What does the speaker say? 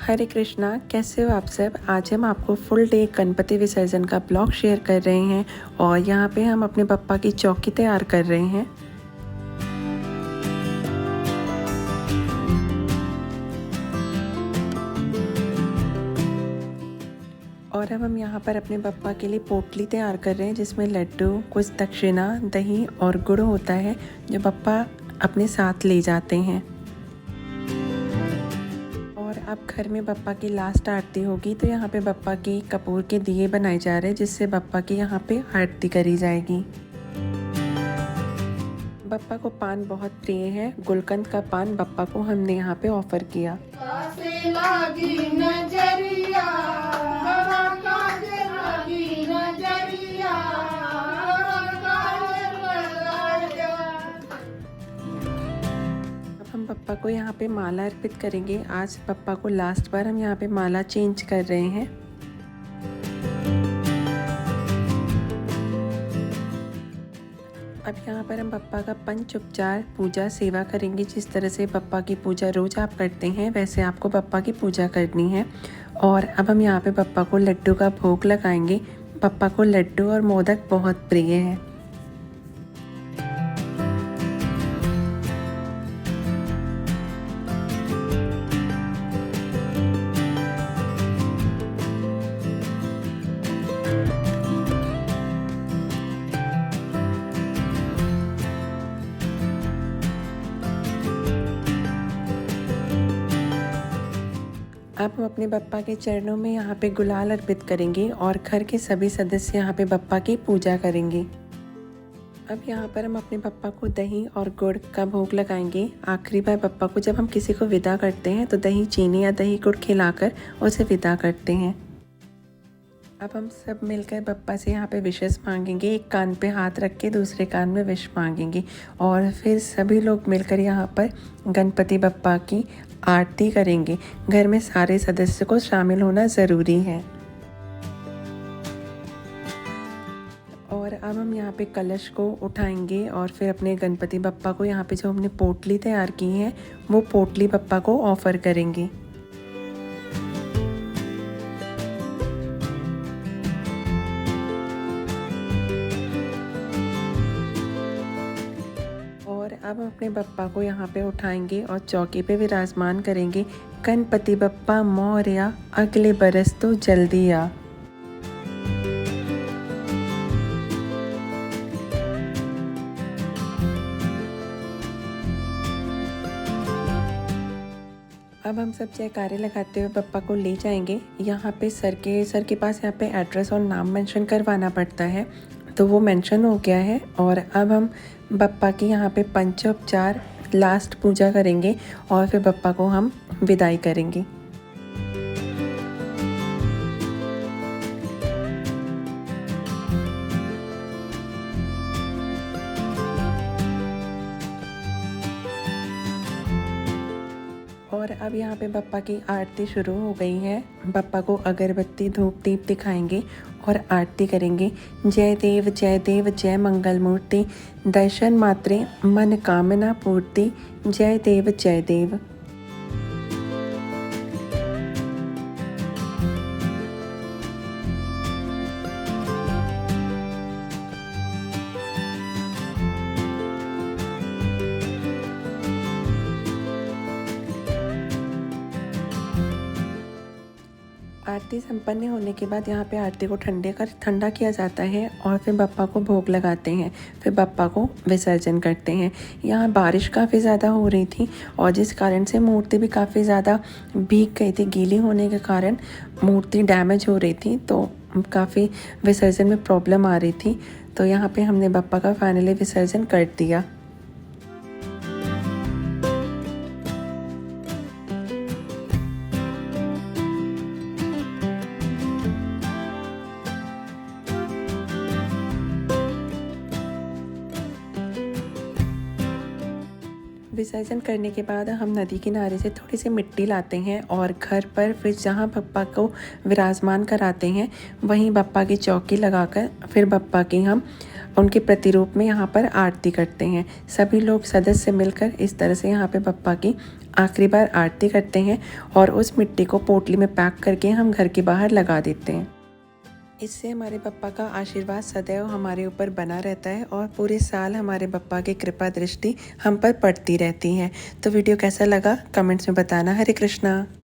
हरे कृष्णा, कैसे हो आप सब। आज हम आपको फुल डे गणपति विसर्जन का ब्लॉग शेयर कर रहे हैं और यहाँ पे हम अपने पप्पा की चौकी तैयार कर रहे हैं। और अब हम यहाँ पर अपने पप्पा के लिए पोटली तैयार कर रहे हैं जिसमें लड्डू, कुछ दक्षिणा, दही और गुड़ होता है जो पप्पा अपने साथ ले जाते हैं। और अब घर में पप्पा की लास्ट आरती होगी तो यहाँ पे पप्पा की कपूर के दिए बनाए जा रहे हैं जिससे पप्पा की यहाँ पे आरती करी जाएगी। पप्पा को पान बहुत प्रिय है। गुलकंद का पान पप्पा को हमने यहाँ पे ऑफर किया। अब हम पप्पा को यहाँ पे माला अर्पित करेंगे। आज पप्पा को लास्ट बार हम यहाँ पे माला चेंज कर रहे हैं। अब यहाँ पर हम पप्पा का पंचोपचार पूजा सेवा करेंगे। जिस तरह से पप्पा की पूजा रोज आप करते हैं वैसे आपको पप्पा की पूजा करनी है। और अब हम यहाँ पे पप्पा को लड्डू का भोग लगाएंगे। पप्पा को लड्डू और मोदक बहुत प्रिय है। अब हम अपने पप्पा के चरणों में यहाँ पे गुलाल अर्पित करेंगे और घर के सभी सदस्य यहाँ पे पप्पा की पूजा करेंगे। अब यहाँ पर हम अपने पप्पा को दही और गुड़ का भोग लगाएंगे। आखिरी बार पप्पा को जब हम किसी को विदा करते हैं तो दही चीनी या दही गुड़ खिलाकर उसे विदा करते हैं। अब हम सब मिलकर पप्पा से यहाँ पे विशेष मांगेंगे। एक कान पे हाथ रख के दूसरे कान में विश मांगेंगे और फिर सभी लोग मिलकर यहाँ पर गणपति बप्पा की आरती करेंगे। घर में सारे सदस्य को शामिल होना ज़रूरी है। और अब हम यहाँ पे कलश को उठाएंगे और फिर अपने गणपति बप्पा को यहाँ पे जो हमने पोटली तैयार की है वो पोटली बप्पा को ऑफर करेंगे। अब हम अपने बप्पा को यहाँ पे उठाएंगे और चौकी पे विराजमान करेंगे। गणपति बप्पा मोरया, अगले बरस तो जल्दी आ। अब हम सब जयकारे लगाते हुए बप्पा को ले जाएंगे। यहाँ पे सर के पास यहाँ पे एड्रेस और नाम मेंशन करवाना पड़ता है तो वो मेंशन हो गया है। और अब हम बप्पा की यहाँ पे पंचोपचार लास्ट पूजा करेंगे और फिर बप्पा को हम विदाई करेंगे। और अब यहाँ पे बप्पा की आरती शुरू हो गई है। बप्पा को अगरबत्ती धूप दीप दिखाएंगे और आरती करेंगे। जय देव जय मंगल मूर्ति, दर्शन मात्रे मन कामना पूर्ति। जय देव जय देव। आरती संपन्न होने के बाद यहाँ पे आरती को ठंडा किया जाता है और फिर बप्पा को भोग लगाते हैं। फिर बप्पा को विसर्जन करते हैं। यहाँ बारिश काफ़ी ज़्यादा हो रही थी और जिस कारण से मूर्ति भी काफ़ी ज़्यादा भीग गई थी। गीली होने के कारण मूर्ति डैमेज हो रही थी तो काफ़ी विसर्जन में प्रॉब्लम आ रही थी। तो यहाँ पर हमने बप्पा का फाइनली विसर्जन कर दिया। विसर्जन करने के बाद हम नदी किनारे से थोड़ी सी मिट्टी लाते हैं और घर पर फिर जहाँ बप्पा को विराजमान कराते हैं वहीं बप्पा की चौकी लगाकर फिर बप्पा की हम उनके प्रतिरूप में यहाँ पर आरती करते हैं। सभी लोग सदस्य मिलकर इस तरह से यहाँ पे बप्पा की आखिरी बार आरती करते हैं और उस मिट्टी को पोटली में पैक करके हम घर के बाहर लगा देते हैं। इससे हमारे बप्पा का आशीर्वाद सदैव हमारे ऊपर बना रहता है और पूरे साल हमारे बप्पा की कृपा दृष्टि हम पर पड़ती रहती है। तो वीडियो कैसा लगा कमेंट्स में बताना। हरे कृष्णा।